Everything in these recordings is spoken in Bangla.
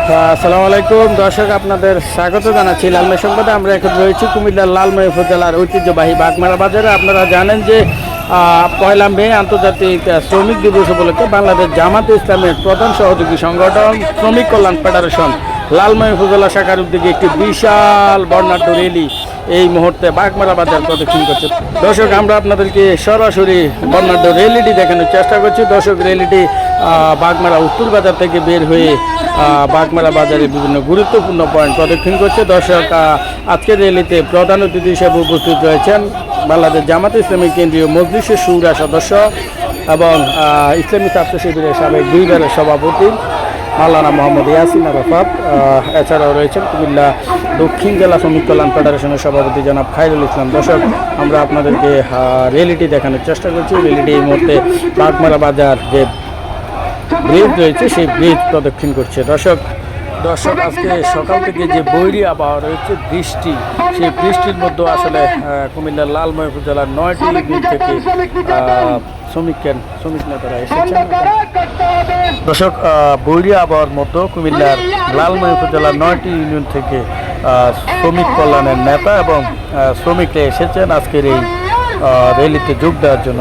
আসসালামু আলাইকুম দর্শক, আপনাদের স্বাগত জানাচ্ছি লালমাই সংবাদে। আমরা এখন রয়েছি কুমিল্লার লালমাই উপজেলার ঐতিহ্যবাহী বাগমারা বাজারে। আপনারা জানেন যে 1 মে আন্তর্জাতিক শ্রমিক দিবস উপলক্ষে বাংলাদেশ জামাতে ইসলামের প্রধান সহযোগী সংগঠন শ্রমিক কল্যাণ ফেডারেশন লালমাই উপজেলা শাখার উদ্যোগে একটি বিশাল বর্ণাঢ্য র্যালি এই মুহূর্তে বাগমারা বাজার প্রদক্ষিণ করছে। দর্শক, আমরা আপনাদেরকে সরাসরি বর্ণাঢ্য র্যালিটি দেখানোর চেষ্টা করছি। দর্শক, র্যালিটি বাগমারা উত্তর বাজার থেকে বের হয়ে বাগমারা বাজারে বিভিন্ন গুরুত্বপূর্ণ পয়েন্ট প্রদক্ষিণ করছে। দর্শক, আজকের র্যালিতে প্রধান অতিথি হিসেবে উপস্থিত রয়েছেন বাংলাদেশ জামাতে ইসলামী কেন্দ্রীয় মজলিসের শুরা সদস্য এবং ইসলামী ছাত্র শিবিরের সাবেক 2 বারের সভাপতি মাওলানা মোহাম্মদ ইয়াসিন আরাফাত। এছাড়াও রয়েছেন কুমিল্লা দক্ষিণ জেলা শ্রমিক কল্যাণ ফেডারেশনের সভাপতি জনাব খায়রুল ইসলাম। দর্শক, আমরা আপনাদেরকে র্যালিটি দেখানোর চেষ্টা করছি। র্যালিটি এই মুহূর্তে বাগমারা বাজার যে ব্রিজ রয়েছে সেই ব্রিজ প্রদক্ষিণ করছে। দর্শক, আজকে সকাল থেকে যে বৈরী আবহাওয়া রয়েছে, বৃষ্টি, সেই বৃষ্টির মধ্যে আসলে কুমিল্লার লালমাই উপজেলার 9টি ইউনিয়ন থেকে শ্রমিক নেতারা এসেছেন। দর্শক, বৈরী আবহাওয়ার মধ্যে কুমিল্লার লালমাই উপজেলার 9টি ইউনিয়ন থেকে শ্রমিক কল্যাণের নেতা এবং শ্রমিকরা এসেছেন আজকের এই র্যালিতে যোগ দেওয়ার জন্য।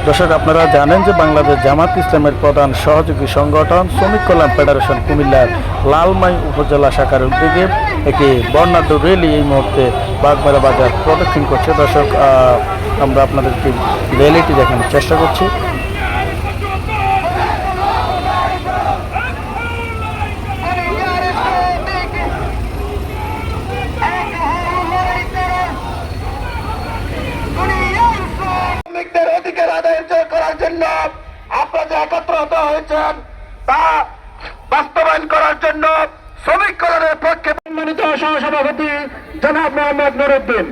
দর্শক, আপনারা জানেন যে বাংলাদেশ জামাত ইসলামের প্রধান সহযোগী সংগঠন শ্রমিক কল্যাণ ফেডারেশন কুমিল্লার লালমাই উপজেলা শাখার উদ্যোগে একটি বর্ণাঢ্য র্যালি এই মুহূর্তে বাগমারা বাজার প্রদক্ষিণ করছে। দর্শক, আমরা আপনাদেরকে র্যালিটি দেখানোর চেষ্টা করছি। অধিকার আদায় করার জন্য আপনারা একত্র হয়েছেন তা বাস্তবায়ন করার জন্য শ্রমিক কল্যাণের পক্ষে সম্মানিত সহসভাপতি জনাব মোহাম্মদ নুরউদ্দিন।